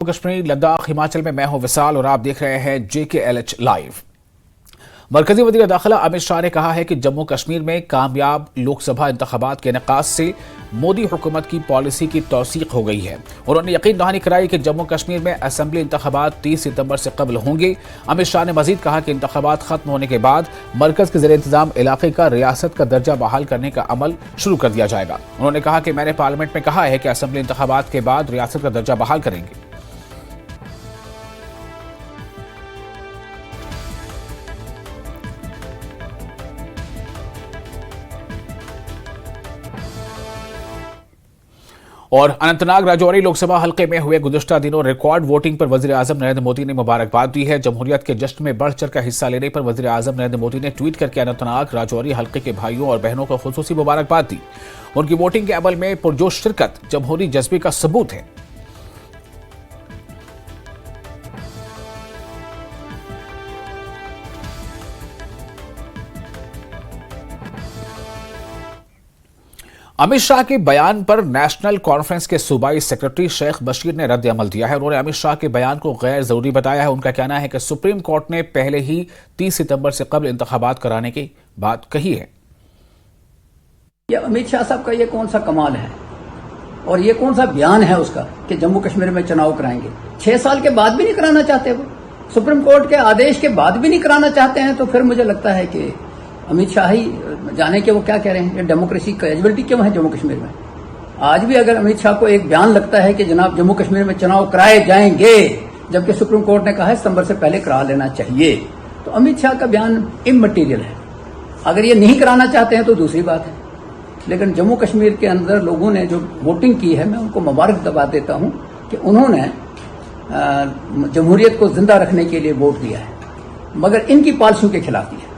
कश्मीर, लद्दाख, हिमाचल में मैं हूं विशाल और आप देख रहे हैं JKLH लाइव। मरकजी वज़ीर दाखिला अमित शाह ने कहा है कि जम्मू कश्मीर में कामयाब लोकसभा इंतखाबात के इनेकास से मोदी हुकूमत की पॉलिसी की तौसीक हो गई है। उन्होंने यकीन दहानी कराई कि जम्मू कश्मीर में असेंबली इंतखाबात 30 सितंबर से कबल होंगे। अमित शाह ने मजीद कहा कि इंतखाबात खत्म होने के बाद मरकज के ज़ेर इंतजाम इलाके का रियासत का दर्जा बहाल करने का अमल शुरू कर दिया जाएगा। उन्होंने कहा कि मैंने पार्लियामेंट में कहा है कि असेंबली इंतखाबात के बाद रियासत का दर्जा बहाल करेंगे। और अनंतनाग राजौरी लोकसभा हल्के में हुए गुज़िश्ता दिनों रिकॉर्ड वोटिंग पर वज़ीर आज़म नरेंद्र मोदी ने मुबारकबाद दी है। जमहूरियत के जश्न में बढ़ चढ़कर हिस्सा लेने पर वज़ीर आज़म नरेंद्र मोदी ने ट्वीट करके अनंतनाग राजौरी हल्के के भाइयों और बहनों को खुसूसी मुबारकबाद दी। उनकी वोटिंग के अमल में पुरजोश शिरकत जमहूरी जज्बे का सबूत है। अमित शाह के बयान पर नेशनल कॉन्फ्रेंस के सूबाई सेक्रेटरी शेख बशीर ने रद्द अमल दिया है। उन्होंने अमित शाह के बयान को गैर जरूरी बताया है। उनका कहना है कि सुप्रीम कोर्ट ने पहले ही 30 सितंबर से कबल इंतखाबात कराने की बात कही है। ये अमित शाह साहब का ये कौन सा कमाल है और ये कौन सा बयान है उसका कि जम्मू कश्मीर में चुनाव कराएंगे। 6 साल के बाद भी नहीं कराना चाहते, वो सुप्रीम कोर्ट के आदेश के बाद भी नहीं कराना चाहते हैं। तो फिर मुझे लगता है कि अमित शाह ही जाने के वो क्या कह रहे हैं। डेमोक्रेसी कैजुअलिटी क्यों है जम्मू कश्मीर में। आज भी अगर अमित शाह को एक बयान लगता है कि जनाब जम्मू कश्मीर में चुनाव कराए जाएंगे, जबकि सुप्रीम कोर्ट ने कहा है सितंबर से पहले करा लेना चाहिए, तो अमित शाह का बयान इममटीरियल है। अगर ये नहीं कराना चाहते हैं तो दूसरी बात है। लेकिन जम्मू कश्मीर के अंदर लोगों ने जो वोटिंग की है, मैं उनको मुबारक दबा देता हूं कि उन्होंने जमहूरियत को जिंदा रखने के लिए वोट दिया है, मगर इनकी पॉलिसियों के खिलाफ दिया है।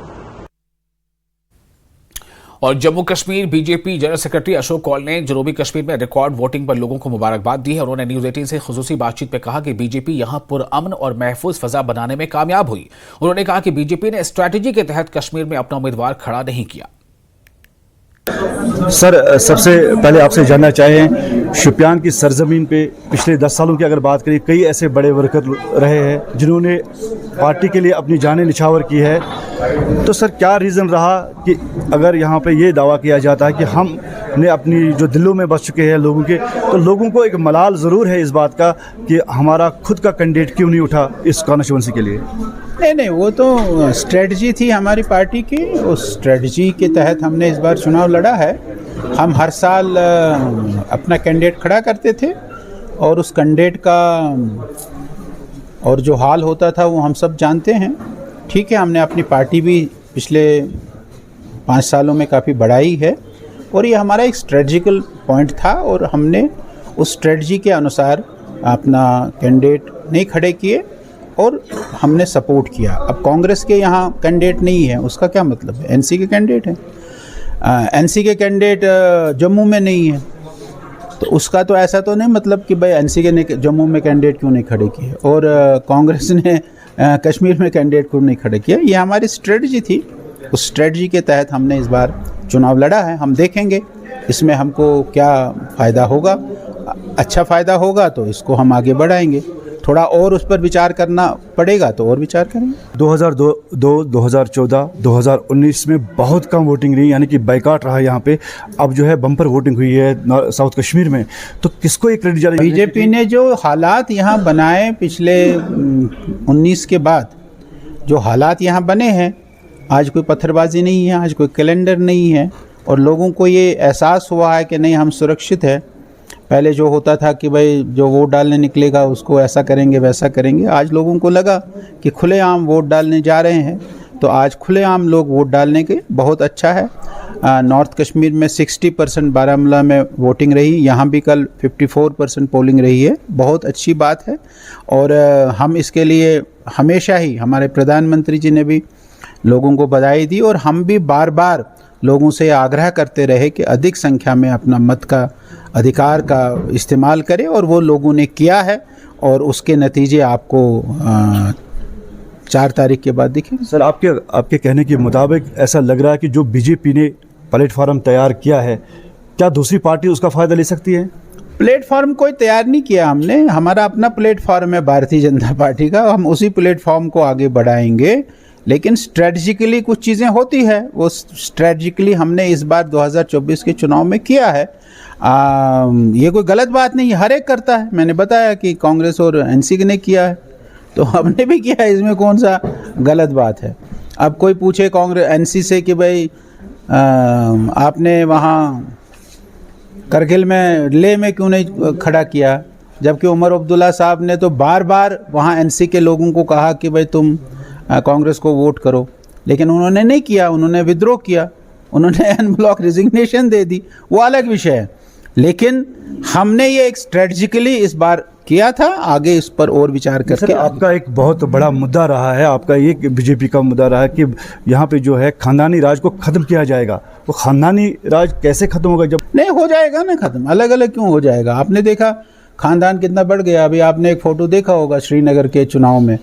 और Jammu Kashmir BJP general secretary Ashok Kaul ने जनूबी कश्मीर में रिकॉर्ड वोटिंग पर लोगों को मुबारकबाद दी है। उन्होंने न्यूज 18 से खुसूसी बातचीत में कहा कि बीजेपी यहां पुरअमन और महफूज फजा बनाने में कामयाब हुई। उन्होंने कहा कि बीजेपी ने स्ट्रैटेजी के तहत कश्मीर में अपना उम्मीदवार खड़ा नहीं किया। सर, सबसे पहले आपसे जानना चाहें, शुपियान की सरजमीन पे पिछले 10 सालों की अगर बात करें, कई ऐसे बड़े वर्कर रहे हैं जिन्होंने पार्टी के लिए अपनी जानें निछावर की है। तो सर, क्या रीज़न रहा कि अगर यहाँ पे ये दावा किया जाता है कि हमने अपनी जो दिलों में बस चुके हैं लोगों के, तो लोगों को एक मलाल ज़रूर है इस बात का कि हमारा खुद का कैंडिडेट क्यों नहीं उठा इस कॉन्स्टिट्यूंसी के लिए। नहीं, वो तो स्ट्रेटजी थी हमारी पार्टी की। उस स्ट्रेटजी के तहत हमने इस बार चुनाव लड़ा है। हम हर साल अपना कैंडिडेट खड़ा करते थे और उस कैंडिडेट का और जो हाल होता था वो हम सब जानते हैं। ठीक है, हमने अपनी पार्टी भी पिछले 5 सालों में काफ़ी बढ़ाई है और ये हमारा एक स्ट्रेटजिकल पॉइंट था और हमने उस स्ट्रेटजी के अनुसार अपना कैंडिडेट नहीं खड़े किए और हमने सपोर्ट किया। अब कांग्रेस के यहाँ कैंडिडेट नहीं है, उसका क्या मतलब है? एनसी के कैंडिडेट हैं। एनसी के कैंडिडेट जम्मू में नहीं है, तो उसका तो ऐसा तो नहीं मतलब कि भाई एनसी के ने जम्मू में कैंडिडेट क्यों नहीं खड़े किए और कांग्रेस ने कश्मीर में कैंडिडेट क्यों नहीं खड़े किया। ये हमारी स्ट्रेटजी थी। उस स्ट्रेटजी के तहत हमने इस बार चुनाव लड़ा है। हम देखेंगे इसमें हमको क्या फ़ायदा होगा। अच्छा फ़ायदा होगा तो इसको हम आगे बढ़ाएंगे। थोड़ा और उस पर विचार करना पड़ेगा तो और विचार करेंगे। 2002, 2014, 2019 में बहुत कम वोटिंग रही, यानी कि बाइकाट रहा यहाँ पे। अब जो है बम्पर वोटिंग हुई है साउथ कश्मीर में, तो किसको एक क्रेडिट जाए? बीजेपी ने जो हालात यहाँ बनाए पिछले 19 के बाद, जो हालात यहाँ बने हैं, आज कोई पत्थरबाजी नहीं है, आज कोई कैलेंडर नहीं है और लोगों को ये एहसास हुआ है कि नहीं, हम सुरक्षित है। पहले जो होता था कि भाई जो वोट डालने निकलेगा उसको ऐसा करेंगे वैसा करेंगे, आज लोगों को लगा कि खुलेआम वोट डालने जा रहे हैं, तो आज खुलेआम लोग वोट डालने के बहुत अच्छा है। नॉर्थ कश्मीर में 60% बारामूला में वोटिंग रही, यहाँ भी कल 54% पोलिंग रही है, बहुत अच्छी बात है। और हम इसके लिए हमेशा ही, हमारे प्रधानमंत्री जी ने भी लोगों को बधाई दी और हम भी बार बार लोगों से आग्रह करते रहे कि अधिक संख्या में अपना मत का अधिकार का इस्तेमाल करें और वो लोगों ने किया है और उसके नतीजे आपको 4 तारीख के बाद दिखेंगे। सर, आपके कहने के मुताबिक ऐसा लग रहा है कि जो बीजेपी ने प्लेटफार्म तैयार किया है, क्या दूसरी पार्टी उसका फ़ायदा ले सकती है? प्लेटफॉर्म कोई तैयार नहीं किया हमने, हमारा अपना प्लेटफॉर्म है भारतीय जनता पार्टी का, हम उसी प्लेटफॉर्म को आगे बढ़ाएंगे। लेकिन स्ट्रेटजिकली कुछ चीज़ें होती है, वो स्ट्रेटजिकली हमने इस बार 2024 के चुनाव में किया है। ये कोई गलत बात नहीं है, हर एक करता है। मैंने बताया कि कांग्रेस और एनसी ने किया है तो हमने भी किया है, इसमें कौन सा गलत बात है। अब कोई पूछे कांग्रेस एनसी से कि भाई आपने वहाँ करगिल में लेह में क्यों नहीं खड़ा किया, जबकि उमर अब्दुल्ला साहब ने तो बार बार वहाँ एनसी के लोगों को कहा कि भाई तुम कांग्रेस को वोट करो, लेकिन उन्होंने नहीं किया, उन्होंने विद्रोह किया, उन्होंने एन ब्लॉक रिजिग्नेशन दे दी, वो अलग विषय है। लेकिन हमने ये एक स्ट्रेटजिकली इस बार किया था, आगे इस पर और विचार करके। आपका एक बहुत बड़ा मुद्दा रहा है, आपका एक बीजेपी का मुद्दा रहा है कि यहाँ पे जो है खानदानी राज को खत्म किया जाएगा। वो खानदानी राज कैसे खत्म होगा? जब नहीं हो जाएगा ना खत्म, अलग अलग क्यों हो जाएगा? आपने देखा खानदान कितना बढ़ गया। अभी आपने एक फ़ोटो देखा होगा श्रीनगर के चुनाव में,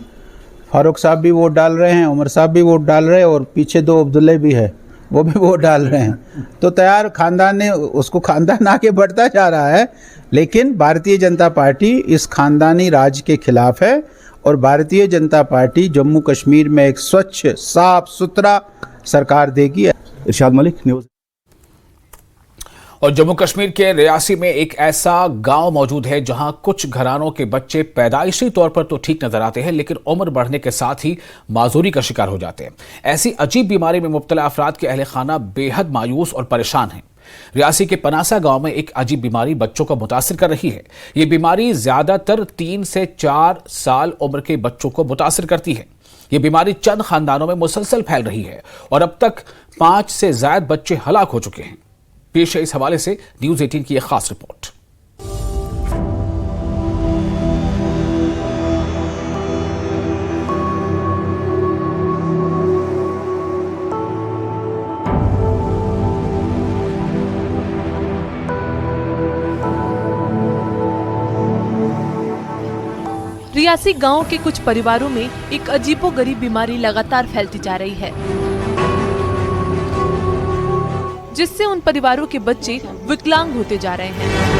फारूक साहब भी वोट डाल रहे हैं, उमर साहब भी वोट डाल रहे हैं, और पीछे 2 अब्दुल्ले भी है, वो भी वोट डाल रहे हैं। तो तैयार खानदान ने उसको, खानदान आगे बढ़ता जा रहा है। लेकिन भारतीय जनता पार्टी इस खानदानी राज के खिलाफ है, और भारतीय जनता पार्टी जम्मू कश्मीर में एक स्वच्छ साफ सुथरा सरकार देगी। इरशाद मलिक, न्यूज़। और जम्मू कश्मीर के रियासी में एक ऐसा गांव मौजूद है जहां कुछ घरानों के बच्चे पैदाइशी तौर पर तो ठीक नजर आते हैं, लेकिन उम्र बढ़ने के साथ ही माजूरी का शिकार हो जाते हैं। ऐसी अजीब बीमारी में मुब्तला अफराद के अहले खाना बेहद मायूस और परेशान हैं। रियासी के पनासा गांव में एक अजीब बीमारी बच्चों को मुतासिर कर रही है। ये बीमारी ज्यादातर 3 से 4 साल उम्र के बच्चों को मुतासिर करती है। ये बीमारी चंद खानदानों में मुसलसल फैल रही है और अब तक 5 से ज्यादा बच्चे हलाक हो चुके हैं। पेश है इस हवाले से न्यूज़ 18 की एक खास रिपोर्ट। रियासी गांव के कुछ परिवारों में एक अजीबोगरीब बीमारी लगातार फैलती जा रही है, जिससे उन परिवारों के बच्चे विकलांग होते जा रहे हैं।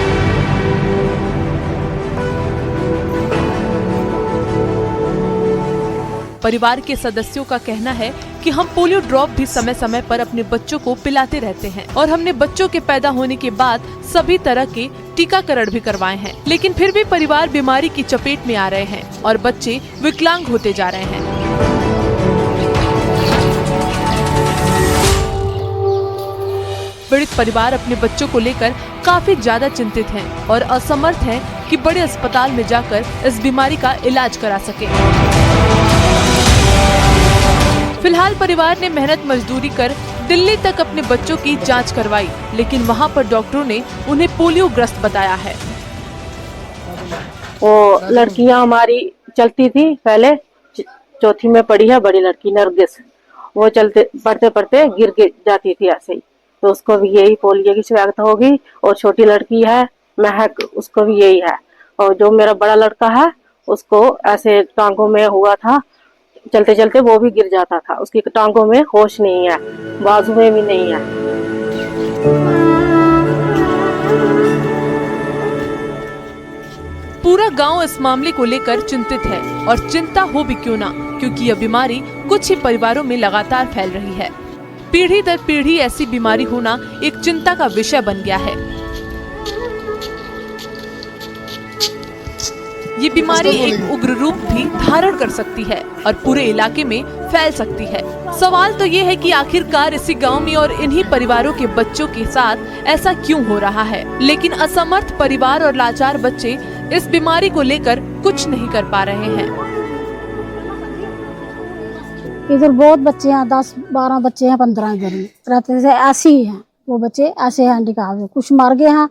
परिवार के सदस्यों का कहना है कि हम पोलियो ड्रॉप भी समय समय पर अपने बच्चों को पिलाते रहते हैं और हमने बच्चों के पैदा होने के बाद सभी तरह के टीकाकरण भी करवाए हैं, लेकिन फिर भी परिवार बीमारी की चपेट में आ रहे हैं और बच्चे विकलांग होते जा रहे हैं। पीड़ित परिवार अपने बच्चों को लेकर काफी ज्यादा चिंतित हैं और असमर्थ हैं कि बड़े अस्पताल में जाकर इस बीमारी का इलाज करा सके। फिलहाल परिवार ने मेहनत मजदूरी कर दिल्ली तक अपने बच्चों की जांच करवाई, लेकिन वहां पर डॉक्टरों ने उन्हें पोलियो ग्रस्त बताया है। वो लड़कियां हमारी चलती थी, पहले चौथी में पढ़ी है बड़ी लड़की नरगिस, वो चलते पढ़ते पढ़ते गिर जाती थी ऐसे ही, तो उसको भी यही पोलियो की शिकायत होगी। और छोटी लड़की है महक, उसको भी यही है। और जो मेरा बड़ा लड़का है उसको ऐसे टांगों में हुआ था, चलते चलते वो भी गिर जाता था, उसकी टांगों में होश नहीं है, बाजू में भी नहीं है। पूरा गांव इस मामले को लेकर चिंतित है और चिंता हो भी क्यों ना, क्योंकि यह बीमारी कुछ ही परिवारों में लगातार फैल रही है। पीढ़ी दर पीढ़ी ऐसी बीमारी होना एक चिंता का विषय बन गया है। ये बीमारी एक उग्र रूप भी धारण कर सकती है और पूरे इलाके में फैल सकती है। सवाल तो ये है कि आखिरकार इसी गांव में और इन्हीं परिवारों के बच्चों के साथ ऐसा क्यों हो रहा है। लेकिन असमर्थ परिवार और लाचार बच्चे इस बीमारी को लेकर कुछ नहीं कर पा रहे हैं। इधर बहुत बच्चे हैं, 10-12 बच्चे हैं, 15 इधर रहते थे, ऐसे ही हैं वो बच्चे, ऐसे हैंडीकैप, कुछ मर गए हैं,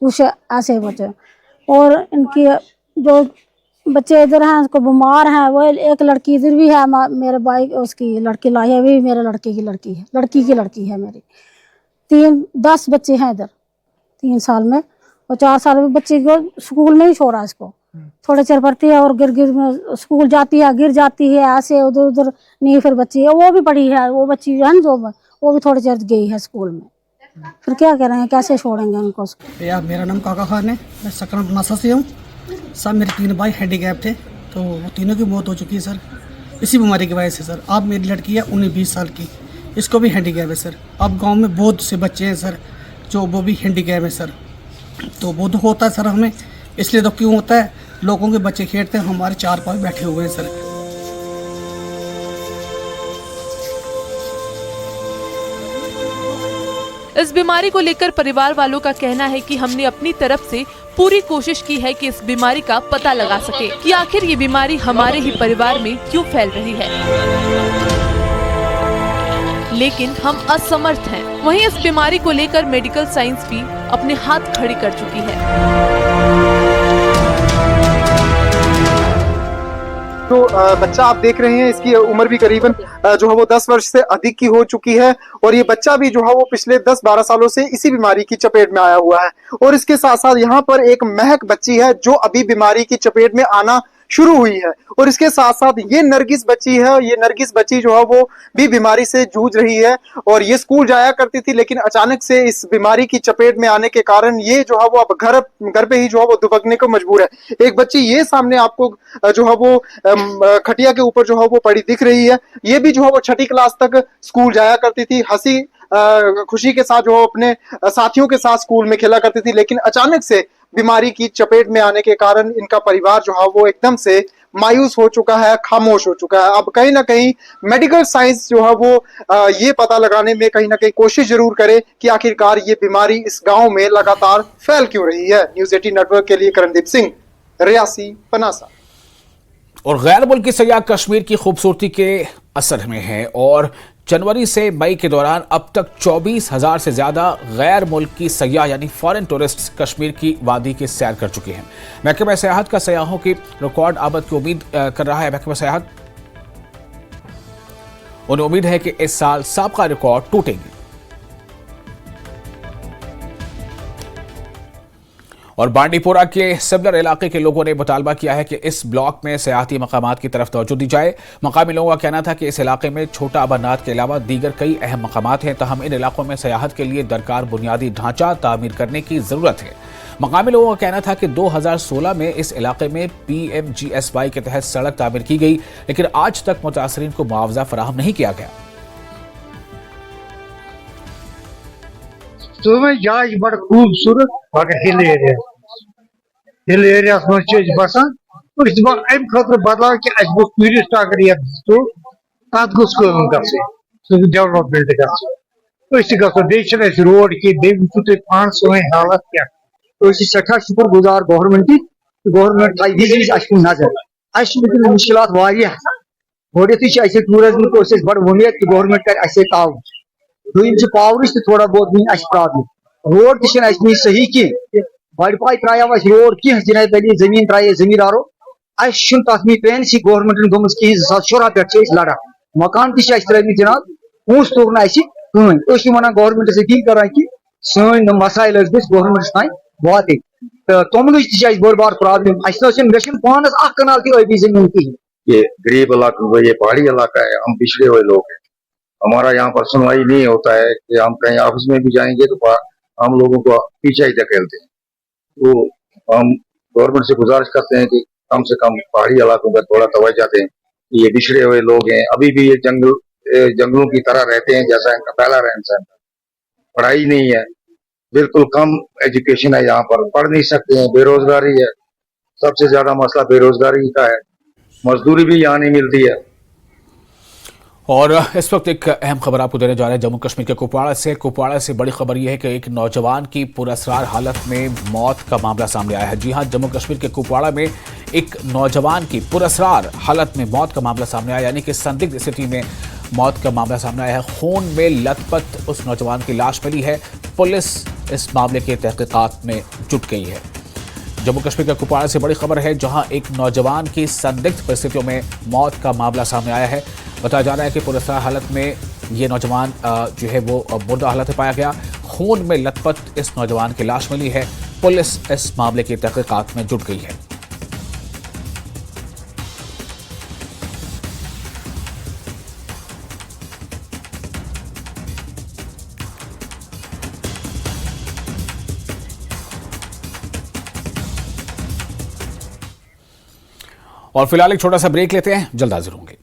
कुछ ऐसे बच्चे। और इनकी जो बच्चे इधर हैं उसको बीमार हैं, वो एक लड़की इधर भी है, मेरे भाई उसकी लड़की लाई है, भी मेरे लड़के की लड़की है, लड़की है मेरी। 10 बच्चे हैं इधर 3 साल में, और 4 साल में बच्चे को स्कूल नहीं छोड़ा इसको, थोड़े चर पड़ती है और गिर में स्कूल जाती है, गिर जाती है, ऐसे उधर उधर नहीं। फिर बच्ची है वो भी पढ़ी है, वो बच्ची है जो वो भी थोड़े चर गई है स्कूल में। फिर क्या करेंगे, कैसे छोड़ेंगे उनको। भैया मेरा नाम काका खान है, मैं सकरम नासा से हूँ। सब मेरे 3 भाई हैंडीकैप थे, तो वो तीनों की मौत हो चुकी है सर, इसी बीमारी की वजह से सर। अब मेरी लड़की है 19-20 साल की, इसको भी हैंडीकैप है सर। अब गांव में बहुत से बच्चे हैं सर जो वो भी हैंडीकैप है सर, तो वो दुख होता है सर हमें। इसलिए तो क्यों होता है, लोगों के बच्चे खेलते हैं, हमारे 4 पाँच बैठे हुए हैं सर। इस बीमारी को लेकर परिवार वालों का कहना है कि हमने अपनी तरफ से पूरी कोशिश की है कि इस बीमारी का पता लगा सके कि आखिर ये बीमारी हमारे ही परिवार में क्यों फैल रही है, लेकिन हम असमर्थ हैं। वहीं इस बीमारी को लेकर मेडिकल साइंस भी अपने हाथ खड़ी कर चुकी है। जो बच्चा आप देख रहे हैं, इसकी उम्र भी करीबन जो है वो 10 वर्ष से अधिक की हो चुकी है, और ये बच्चा भी जो है वो पिछले 10-12 सालों से इसी बीमारी की चपेट में आया हुआ है। और इसके साथ साथ यहाँ पर एक महक बच्ची है जो अभी बीमारी की चपेट में आना शुरू हुई है, और इसके साथ साथ ये नरगिस बच्ची है। ये नरगिस बच्ची जो है वो भी बीमारी से जूझ रही है, और ये स्कूल जाया करती थी, लेकिन अचानक से इस बीमारी की चपेट में आने के कारण ये जो है वो अब घर पे ही जो है वो दुबकने को मजबूर है। एक बच्ची ये सामने आपको जो है वो खटिया के ऊपर जो है वो पड़ी दिख रही है। ये भी जो है वो 6ठी क्लास तक स्कूल जाया करती थी, हंसी खुशी के साथ जो अपने साथियों के साथ स्कूल में खेला करती थी, लेकिन अचानक से बीमारी की चपेट में आने के कारण इनका परिवार जो है वो एकदम से मायूस हो चुका है, खामोश हो चुका है। अब कहीं ना कहीं मेडिकल साइंस जो है वो ये पता लगाने में कहीं ना कहीं कोशिश जरूर करे कि आखिरकार ये बीमारी इस गांव में लगातार फैल क्यों रही है। न्यूज़ 18 नेटवर्क के लिए करणदीप सिंह, रियासी, पनासा। और गैर मुल्की सयाह कश्मीर की खूबसूरती के असर में है, और जनवरी से मई के दौरान अब तक 24,000 से ज्यादा गैर मुल्की सयाह यानी फॉरेन टूरिस्ट कश्मीर की वादी की सैर कर चुके हैं। महकमा सयाहत का सयाहों की रिकॉर्ड आमद की उम्मीद कर रहा है। महकमा सयाहत उन्हें उम्मीद है कि इस साल साबका रिकॉर्ड टूटेंगे। और बांडीपोरा के सिमलर इलाके के लोगों ने मुतालबा किया है कि इस ब्लॉक में सयाहती मकामात की तरफ तवज्जो दी जाए। मकामी लोगों का कहना था कि इस इलाके में छोटा अमरनाथ के अलावा दीगर कई अहम मकामात हैं, तहम इन इलाकों में सयाहत के लिए दरकार बुनियादी ढांचा तामीर करने की जरूरत है। मकामी लोगों का कहना था कि 2016 में इस इलाके में PMGSY के तहत सड़क तामीर की गई, लेकिन आज तक मुतासरीन को मुआवजा फराहम नहीं किया गया। बड़ खूबसूरत हिल एरिया बसान अम खुद बदलाव कि टूरिस्ट अगर ये डेवलपमेंट गो रोड कि पान सोन हालत क्या सठा शुक्र गुजार गवर्नमेंट थी नजर मुश्किल गोडे टूरिज्म को बड़ उम्मीद कि गवर्नमेंट कर ताउन दूम पावर थोड़ा बहुत वन प्रॉब्लम रोड तह सही कह बड़ पाई त्रा रोड कह जनाब अली जमीन त्रा जमींदारो तथ पेंसी गवर्नमेंटन गोम कहीं 2014 पे लड़ा मकान त्रमित जनाब पोस तोग कहीं वन गवर्नमेंट अपील करान कि सन मसाइल गवर्नमेंट तान वाते तो तमन बड़ बार प्रॉब्लम मे पानस कनाल ती जमीन कहीं। ये गरीब इलाका, ये पहाड़ी इलाका है, हम पिछड़े हुए लोग हैं। हमारा यहाँ पर सुनवाई नहीं होता है कि हम कहीं ऑफिस में भी जाएंगे तो हम लोगों को पीछे ही धकेलते हैं। तो हम गवर्नमेंट से गुजारिश करते हैं कि कम से कम पहाड़ी इलाकों पर थोड़ा तवज्जो दें। ये बिछड़े हुए लोग हैं, अभी भी ये जंगलों की तरह रहते हैं जैसा इनका पहला रहन सहन। पढ़ाई नहीं है, बिल्कुल कम एजुकेशन है, यहाँ पर पढ़ नहीं सकते हैं, बेरोजगारी है। सबसे ज्यादा मसला बेरोजगारी का है, मजदूरी भी यहाँ नहीं मिलती है। और इस वक्त एक अहम खबर आपको देने जा रहे हैं जम्मू कश्मीर के कुपवाड़ा से बड़ी खबर यह है कि एक नौजवान की पुरअसरार हालत में मौत का मामला सामने आया है। जी हां, जम्मू कश्मीर के कुपवाड़ा में एक नौजवान की पुरअसरार हालत में मौत का मामला सामने आया, यानी कि संदिग्ध स्थिति में मौत का मामला सामने आया है। खून में लथपथ उस नौजवान की लाश मिली है। पुलिस इस मामले के तहकीकात में जुट गई है। जम्मू कश्मीर के कुपवाड़ा से बड़ी खबर है, जहां एक नौजवान की संदिग्ध परिस्थितियों में मौत का मामला सामने आया है। बताया जा रहा है कि पुरअसरार हालत में ये नौजवान जो है वो मुर्दा हालत में पाया गया। खून में लथपथ इस नौजवान की लाश मिली है। पुलिस इस मामले की तहकीकात में जुट गई है। और फिलहाल एक छोटा सा ब्रेक लेते हैं, जल्द हाजिर होंगे।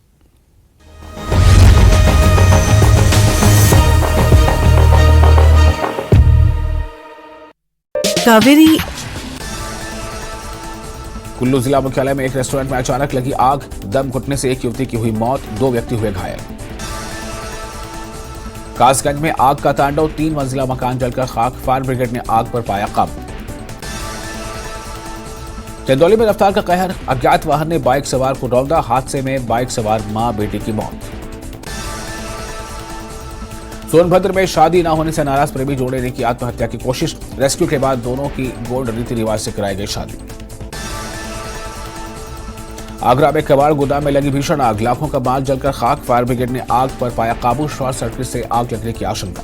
कावेरी कुल्लू जिला मुख्यालय में एक रेस्टोरेंट में अचानक लगी आग, दम घुटने से एक युवती की हुई मौत, 2 व्यक्ति हुए घायल। कासगंज में आग का तांडव, 3 मंजिला मकान जलकर खाक, फायर ब्रिगेड ने आग पर पाया काबू। चंदौली में रफ्तार का कहर, अज्ञात वाहन ने बाइक सवार को रौंदा, हादसे में बाइक सवार मां बेटी की मौत। सोनभद्र में शादी न होने से नाराज प्रेमी जोड़े ने की आत्महत्या की कोशिश, रेस्क्यू के बाद दोनों की गोल्ड रीति रिवाज से कराई गई शादी। आगरा में कबाड़ गोदाम में लगी भीषण आग, लाखों का माल जलकर खाक, फायर ब्रिगेड ने आग पर पाया काबू, शॉर्ट सर्किट से आग लगने की आशंका।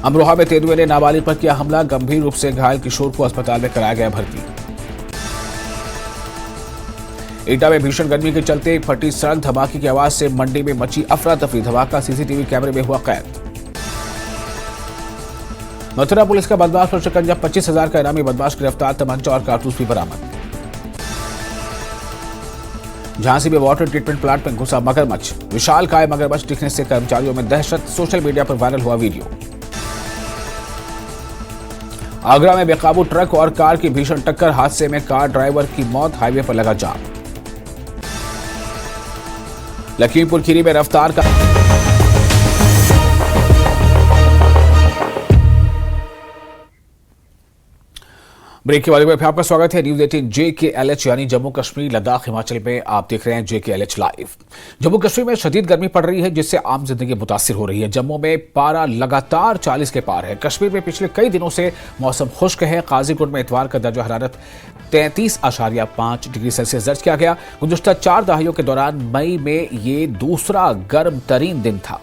अमरोहा में तेंदुए ने नाबालिग पर किया हमला, गंभीर रूप से घायल किशोर को अस्पताल में कराया गया भर्ती। एटा में भीषण गर्मी के चलते फटी सड़क, धमाके की आवाज से मंडी में मची अफरा तफरी, धमाका सीसीटीवी कैमरे में हुआ कैद। मथुरा पुलिस का बदमाश पर शिकंजा, 25,000 का इनामी बदमाश गिरफ्तार, तमंचा और कारतूस भी बरामद। झांसी में वाटर ट्रीटमेंट प्लांट में घुसा मगरमच्छ, विशालकाय मगरमच्छ दिखने से कर्मचारियों में दहशत, सोशल मीडिया पर वायरल हुआ वीडियो। आगरा में बेकाबू ट्रक और कार की भीषण टक्कर, हादसे में कार ड्राइवर की मौत, हाईवे पर लगा जाम। लखीमपुर खीरी में रफ्तार का ब्रेक के बाद में आपका स्वागत है। न्यूज 18 JKLH यानी जम्मू कश्मीर लद्दाख हिमाचल में आप देख रहे हैं JKLH लाइव। जम्मू कश्मीर में शदीद गर्मी पड़ रही है, जिससे आम जिंदगी मुतासिर हो रही है। जम्मू में पारा लगातार 40 के पार है। कश्मीर में पिछले कई दिनों से मौसम खुश्क है। काजीकुंड में इतवार का दर्जा हरारत 33.5 डिग्री सेल्सियस दर्ज किया गया। गुज़श्ता 4 दहाइयों के दौरान मई में ये दूसरा गर्म तरीन दिन था।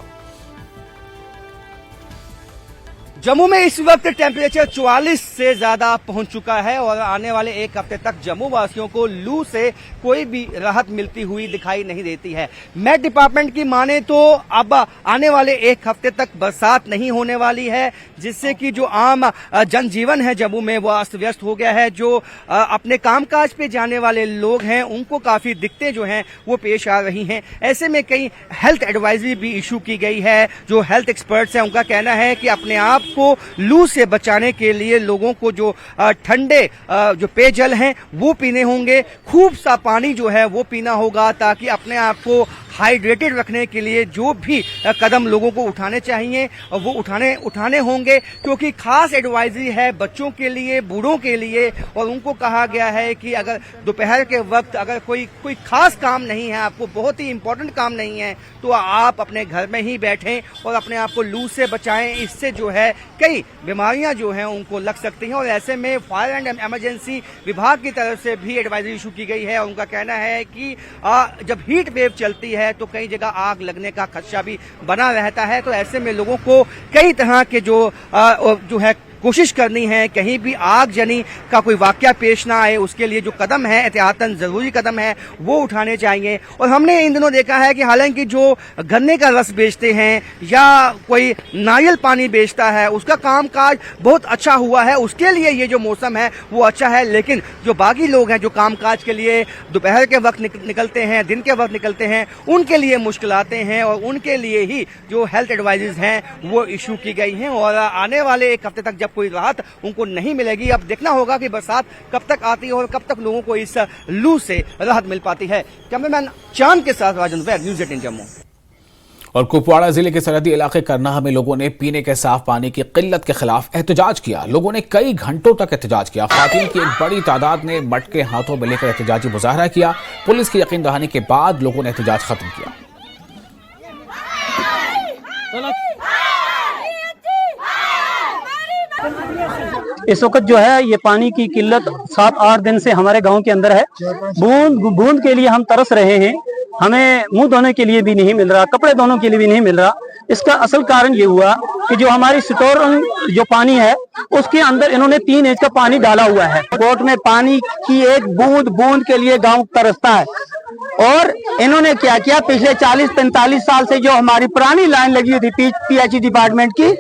जम्मू में इस वक्त टेम्परेचर 44 से ज्यादा पहुंच चुका है और आने वाले एक हफ्ते तक जम्मू वासियों को लू से कोई भी राहत मिलती हुई दिखाई नहीं देती है। मेट डिपार्टमेंट की माने तो अब आने वाले एक हफ्ते तक बरसात नहीं होने वाली है, जिससे कि जो आम जनजीवन है जम्मू में वो अस्त व्यस्त हो गया है। जो अपने कामकाज पे जाने वाले लोग हैं उनको काफी दिक्कतें जो हैं वो पेश आ रही हैं। ऐसे में कई हेल्थ एडवाइजरी भी इशू की गई है। जो हेल्थ एक्सपर्ट्स हैं उनका कहना है कि अपने आप को लू से बचाने के लिए लोगों को जो ठंडे जो पेयजल हैं वो पीने होंगे, खूब सा पानी जो है वो पीना होगा, ताकि अपने आप को हाइड्रेटेड रखने के लिए जो भी कदम लोगों को उठाने चाहिए वो उठाने होंगे, क्योंकि खास एडवाइजरी है बच्चों के लिए, बूढ़ों के लिए। और उनको कहा गया है कि अगर दोपहर के वक्त अगर कोई खास काम नहीं है, आपको बहुत ही इंपॉर्टेंट काम नहीं है, तो आप अपने घर में ही बैठें और अपने आप को लू से बचाएं। इससे जो है कई बीमारियां जो हैं उनको लग सकती हैं। और ऐसे में फायर एंड इमरजेंसी विभाग की तरफ से भी एडवाइजरी इशू की गई है। उनका कहना है कि जब हीट वेव चलती है तो कई जगह आग लगने का खदशा भी बना रहता है। तो ऐसे में लोगों को कई तरह के जो है कोशिश करनी है, कहीं भी आगजनी का कोई वाकया पेश ना आए, उसके लिए जो कदम है एहतियातन जरूरी कदम है वो उठाने चाहिए। और हमने इन दिनों देखा है कि हालांकि जो गन्ने का रस बेचते हैं या कोई नारियल पानी बेचता है उसका कामकाज बहुत अच्छा हुआ है, उसके लिए ये जो मौसम है वो अच्छा है। लेकिन जो बाकी लोग हैं जो कामकाज के लिए दोपहर के वक्त निकलते हैं, दिन के वक्त निकलते हैं, उनके लिए मुश्किलातें हैं और उनके लिए ही जो हेल्थ एडवाइजरीज हैं वो इशू की गई हैं। और आने वाले एक हफ्ते तक जब कोई राहत उनको नहीं मिलेगी, अब देखना होगा कि बरसात कब तक आती है और कब तक लोगों को इस लू से राहत मिल पाती है। कैमरामैन चांद के साथ राजन वैद, न्यूज़ 18 जम्मू। और कुपवाड़ा जिले के सरहदी इलाके करनाह में लोगों ने पीने के साफ पानी की किल्लत के खिलाफ एहतजाज किया। लोगों ने कई घंटों तक एहतजाज किया। खातून की एक बड़ी तादाद ने मटके हाथों में लेकर एहतजाजी मुजाहरा किया। पुलिस की यकीन दहानी के बाद लोगों ने एहतजाज खत्म किया। इस वक्त जो है ये पानी की किल्लत 7-8 दिन से हमारे गांव के अंदर है। बूंद के लिए हम तरस रहे हैं। हमें मुंह धोने के लिए भी नहीं मिल रहा, कपड़े धोने के लिए भी नहीं मिल रहा। इसका असल कारण ये हुआ कि जो हमारी स्टोर जो पानी है उसके अंदर इन्होंने 3 इंच का पानी डाला हुआ है। कोर्ट में पानी की एक बूंद के लिए गांव तरसता है। और इन्होंने क्या किया, पिछले 40-45 साल से जो हमारी पुरानी लाइन लगी हुई थी PHE डिपार्टमेंट की,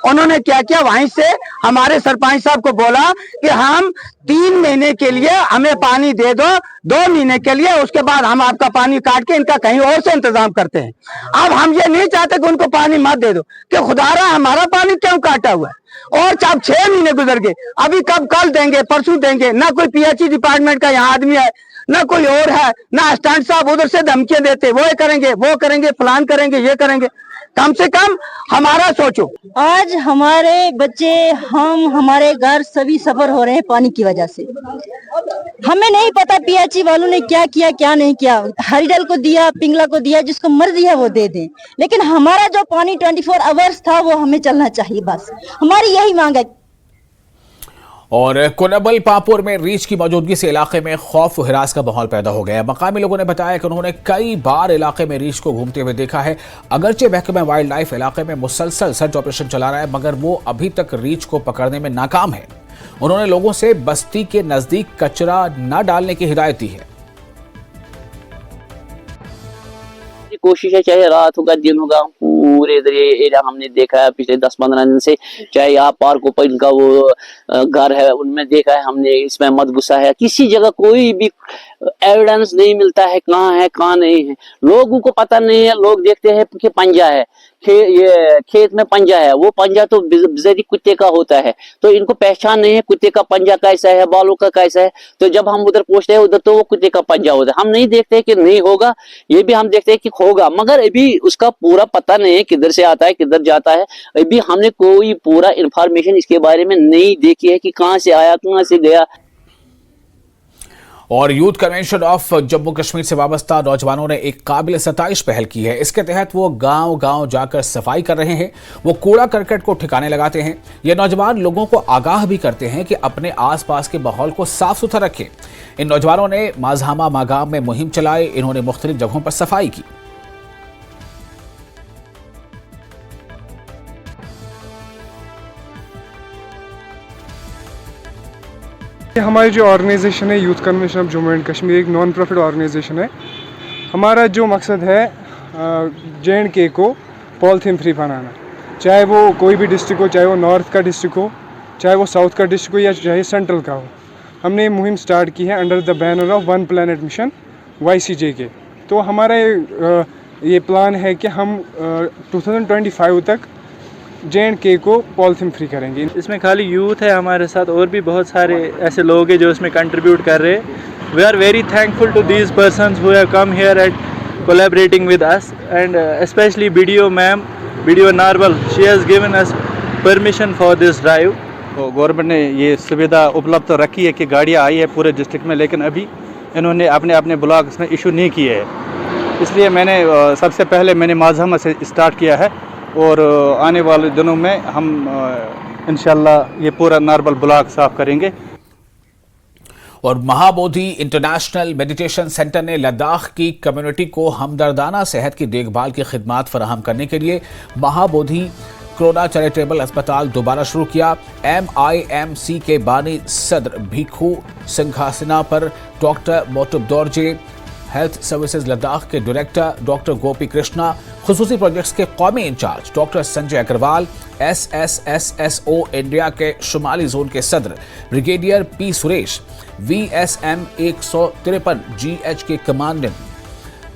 उन्होंने क्या किया, वहीं से हमारे सरपंच साहब को बोला कि हम 3 महीने के लिए हमें पानी दे दो, 2 महीने के लिए, उसके बाद हम आपका पानी काट के इनका कहीं और से इंतजाम करते हैं। अब हम ये नहीं चाहते कि उनको पानी मत दे दो, कि खुदारा हमारा पानी क्यों काटा हुआ है। और जब 6 महीने गुजर गए, अभी कब कल देंगे, परसों देंगे, ना कोई पीएचई डिपार्टमेंट का यहाँ आदमी है, ना कोई और है, ना असिस्टेंट साहब उधर से धमकियां देते, वो करेंगे, वो करेंगे, फलान करेंगे, ये करेंगे। कम से कम हमारा सोचो। आज हमारे बच्चे, हम, हमारे घर सभी सफर हो रहे हैं पानी की वजह से। हमें नहीं पता पीएचई वालों ने क्या किया क्या नहीं किया। हरिडल को दिया, पिंगला को दिया, जिसको मर्जी है वो दे दे, लेकिन हमारा जो पानी 24 आवर्स था वो हमें चलना चाहिए, बस हमारी यही मांग है। और कोनाबल पापुर में रीछ की मौजूदगी से इलाके में खौफ व हिरास का माहौल पैदा हो गया है। मकामी लोगों ने बताया कि उन्होंने कई बार इलाके में रीछ को घूमते हुए देखा है। अगरचे महकमा वाइल्ड लाइफ इलाके में मुसलसल सर्च ऑपरेशन चला रहा है, मगर वो अभी तक रीछ को पकड़ने में नाकाम है। उन्होंने लोगों से बस्ती के नजदीक कचरा न डालने की हिदायत दी है। कोशिश है, चाहे रात होगा दिन होगा, पूरे इधर ये एरिया हमने देखा है पिछले 10-15 दिन से। चाहे यहाँ पार्क ऊपर इनका वो घर है, उनमें देखा है हमने, इसमें मत गुस्सा है। किसी जगह कोई भी एविडेंस नहीं मिलता है कहाँ नहीं है। लोगों को पता नहीं है, लोग देखते हैं कि पंजा है, ये खेत में पंजा है, वो पंजा तो बिजरी कुत्ते का होता है, तो इनको पहचान नहीं है कुत्ते का पंजा कैसा है, बालों का कैसा है। तो जब हम उधर पहुंचते हैं उधर तो वो कुत्ते का पंजा होता है। हम नहीं देखते कि नहीं होगा, ये भी हम देखते हैं कि होगा, मगर अभी उसका पूरा पता नहीं है किधर से आता है किधर जाता है। अभी हमने कोई पूरा इंफॉर्मेशन इसके बारे में नहीं देखी है कि कहाँ से आया कहाँ से गया। और youth convention of Jammu Kashmir से वाबस्ता नौजवानों ने एक काबिल सताइश पहल की है। इसके तहत वो गांव-गांव जाकर सफाई कर रहे हैं, वो कूड़ा करकट को ठिकाने लगाते हैं। ये नौजवान लोगों को आगाह भी करते हैं कि अपने आसपास के माहौल को साफ सुथरा रखें। इन नौजवानों ने माजहामा मागाम में मुहिम चलाई, इन्होंने मुख्तलिफ जगहों पर सफाई की। हमारी जो ऑर्गेनाइजेशन है youth convention of Jammu and Kashmir, एक नॉन प्रॉफिट ऑर्गेनाइजेशन है। हमारा जो मकसद है J&K को पॉलीथीन फ्री बनाना, चाहे वो कोई भी डिस्ट्रिक्ट हो, चाहे वो नॉर्थ का डिस्ट्रिक्ट हो, चाहे वो साउथ का डिस्ट्रिक्ट हो, या चाहे सेंट्रल का हो। हमने ये मुहिम स्टार्ट की है under the banner of one planet mission YCJK। तो हमारा ये प्लान है कि हम 2025 तक J&K को पॉलीथीन फ्री करेंगे। इसमें खाली यूथ है हमारे साथ, और भी बहुत सारे ऐसे लोग हैं जो इसमें कंट्रीब्यूट कर रहे हैं। We are very thankful to these persons who have come here and collaborating with us, and specially BDO ma'am, BDO Narwal, she has given us permission for this drive. तो गवर्नमेंट ने ये सुविधा उपलब्ध तो रखी है कि गाड़ियाँ आई है पूरे डिस्ट्रिक्ट में, लेकिन अभी इन्होंने अपने ब्लॉक्स में इशू नहीं किए हैं। इसलिए मैंने सबसे पहले मैंने माजहमा से स्टार्ट किया है, और आने वाले दिनों में हम इंशाल्लाह ये पूरा नारवल ब्लॉक साफ करेंगे। और महाबोधि इंटरनेशनल मेडिटेशन सेंटर ने लद्दाख की कम्युनिटी को हमदर्दाना सेहत की देखभाल की खिदमात फराहम करने के लिए महाबोधि कोरोना चैरिटेबल अस्पताल दोबारा शुरू किया। MIMC के बानी सदर भिखू सिंघासना पर doctor Motub Dorje, health services Ladakh के डायरेक्टर डॉक्टर गोपी कृष्णा, खुसूसी प्रोजेक्ट्स के कौमी incharge doctor Sanjay Agarwal, SSSSO India के शुमाली जोन के सदर brigadier P Suresh, VSM 153 GH के कमांडेंट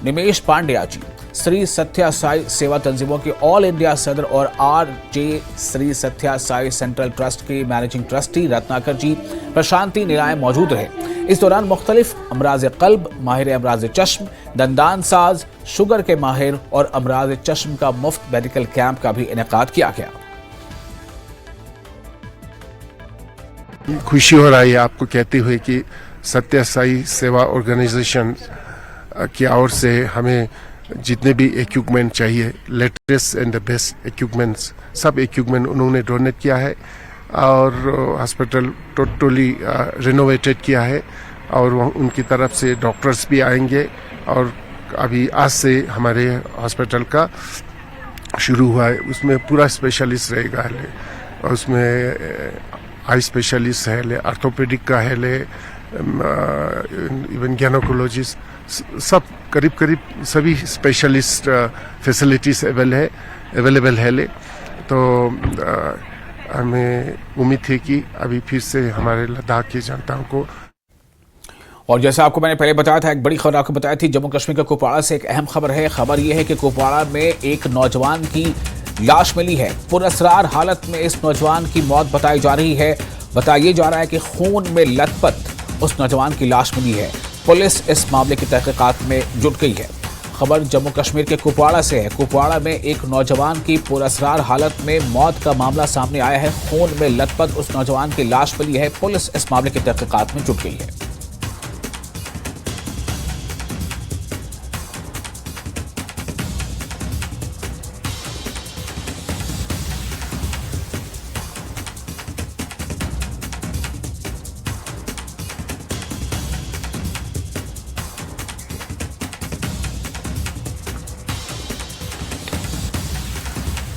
निमेश पांड्या जी, श्री सत्या साई सेवा तंजीमों के ऑल इंडिया सदर और RJ Shri Satya Sai central trust के मैनेजिंग ट्रस्टी रत्नाकर जी, प्रशांति निराय मौजूद रहे। इस दौरान मुख्तलिफ अमराज कल्ब, माहिर अमराज चश्म, दंदान साज, शुगर के माहिर और अमराज चश्म का मुफ्त मेडिकल कैंप का भी इनेकाद किया गया। खुशी हो रही है आपको कहते हुए कि सत्य साई सेवा ऑर्गेनाइजेशन की ओर से हमें जितने भी इक्विपमेंट चाहिए, latest and the best equipments, सब इक्विपमेंट उन्होंने डोनेट किया है, और हॉस्पिटल टोटली रिनोवेटेड किया है। और उनकी तरफ से डॉक्टर्स भी आएंगे, और अभी आज से हमारे हॉस्पिटल का शुरू हुआ है। उसमें पूरा स्पेशलिस्ट रहेगा, और उसमें आई स्पेशलिस्ट है, ऑर्थोपेडिक का है, इवन गायनेकोलॉजिस्ट, सब करीब सभी स्पेशलिस्ट फैसिलिटीज अवेलेबल है। तो हमें उम्मीद थी कि अभी फिर से हमारे लद्दाख की जनताओं को। और जैसा आपको मैंने पहले बताया था, एक बड़ी खबर आपको बताई थी जम्मू कश्मीर के कुपवाड़ा से एक अहम खबर है। खबर यह है कि कुपवाड़ा में एक नौजवान की लाश मिली है। पुरअसरार हालत में इस नौजवान की मौत बताई जा रही है। बताया जा रहा है कि खून में लथपथ उस नौजवान की लाश मिली है। पुलिस इस मामले की तहकीकात में जुट गई है। खबर जम्मू कश्मीर के कुपवाड़ा से है। कुपवाड़ा में एक नौजवान की पुरअसरार हालत में मौत का मामला सामने आया है। खून में लथपथ उस नौजवान की लाश मिली है। पुलिस इस मामले की तहकीकात में जुट गई है।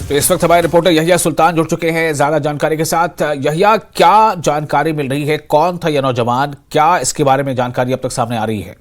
तो इस वक्त हमारे रिपोर्टर यहिया सुल्तान जुड़ चुके हैं ज्यादा जानकारी के साथ। यहिया, क्या जानकारी मिल रही है? कौन था यह नौजवान? क्या इसके बारे में जानकारी अब तक सामने आ रही है?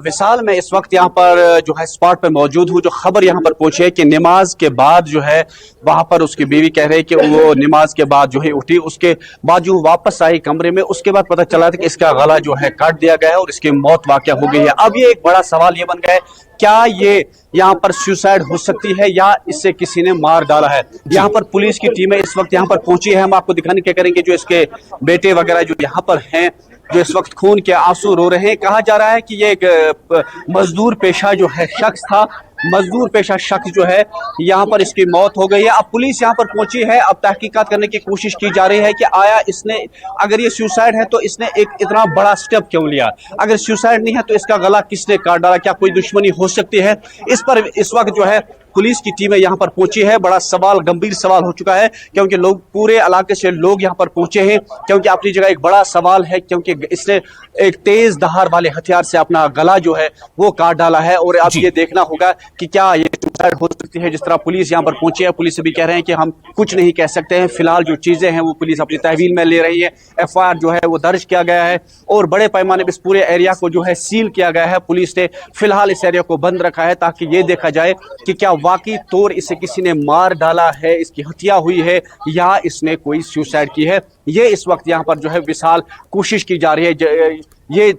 विशाल, मैं इस वक्त यहाँ पर जो है स्पॉट पे मौजूद हूँ। जो खबर यहाँ पर पहुंची है कि नमाज के बाद जो है वहां पर उसकी बीवी कह रही है कि वो नमाज के बाद जो है उठी, उसके बाद जो वापस आई कमरे में, उसके बाद पता चला था कि इसका गला जो है काट दिया गया है और इसकी मौत वाक़या हो गई है। अब ये एक बड़ा सवाल ये बन गया है, क्या ये यहाँ पर सुसाइड हो सकती है या इससे किसी ने मार डाला है? यहाँ पर पुलिस की टीमें इस वक्त यहाँ पर पहुंची है। हम आपको दिखाने क्या करेंगे, जो इसके बेटे वगैरह जो यहाँ पर हैं, जो इस वक्त खून के आंसू रो रहे हैं। कहा जा रहा है कि ये एक मजदूर पेशा जो है शख्स था, मजदूर पेशा शख्स जो है यहाँ पर इसकी मौत हो गई है। अब पुलिस यहाँ पर पहुंची है। अब तहकीकात करने की कोशिश की जा रही है कि आया इसने, अगर ये सुसाइड है तो इसने एक इतना बड़ा स्टेप क्यों लिया? अगर सुसाइड नहीं है तो इसका गला किसने काट डाला? क्या कोई दुश्मनी हो सकती है? इस पर इस वक्त जो है पुलिस की टीमें यहाँ पर पहुंची है। बड़ा सवाल, गंभीर सवाल हो चुका है, क्योंकि लोग पूरे इलाके से लोग यहाँ पर पहुंचे हैं। क्योंकि अपनी जगह एक बड़ा सवाल है, क्योंकि इसने एक तेज धार वाले हथियार से अपना गला जो है वो काट डाला है। और अब ये देखना होगा कि क्या ये सुसाइड हो सकती है। जिस तरह पुलिस यहाँ पर पहुंची है, पुलिस भी कह रहे हैं कि हम कुछ नहीं कह सकते हैं। फिलहाल जो चीजें हैं वो पुलिस अपनी तहवील में ले रही है। FIR जो है वो दर्ज किया गया है और बड़े पैमाने पर इस पूरे एरिया को जो है सील किया गया है। पुलिस ने फिलहाल इस एरिया को बंद रखा है ताकि ये देखा जाए कि क्या वाकई तौर इसे किसी ने मार डाला है, इसकी हत्या हुई है या इसने कोई सुसाइड की है। ये इस वक्त यहाँ पर जो है विशाल कोशिश की जा रही है। ये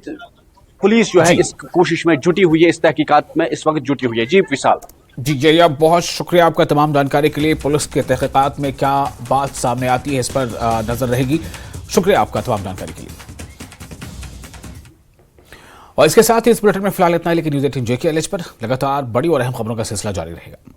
पुलिस जो है इस कोशिश में जुटी हुई है, इस तहकीकात में इस वक्त जुटी हुई है। जी विशाल। जी जया, बहुत शुक्रिया आपका तमाम जानकारी के लिए। पुलिस के तहकीकात में क्या बात सामने आती है इस पर नजर रहेगी। शुक्रिया आपका तमाम जानकारी के लिए। और इसके साथ ही इस बुलेटिन में फिलहाल इतना ही, लेकिन न्यूज़ 18 JKLH पर लगातार बड़ी और अहम खबरों का सिलसिला जारी रहेगा।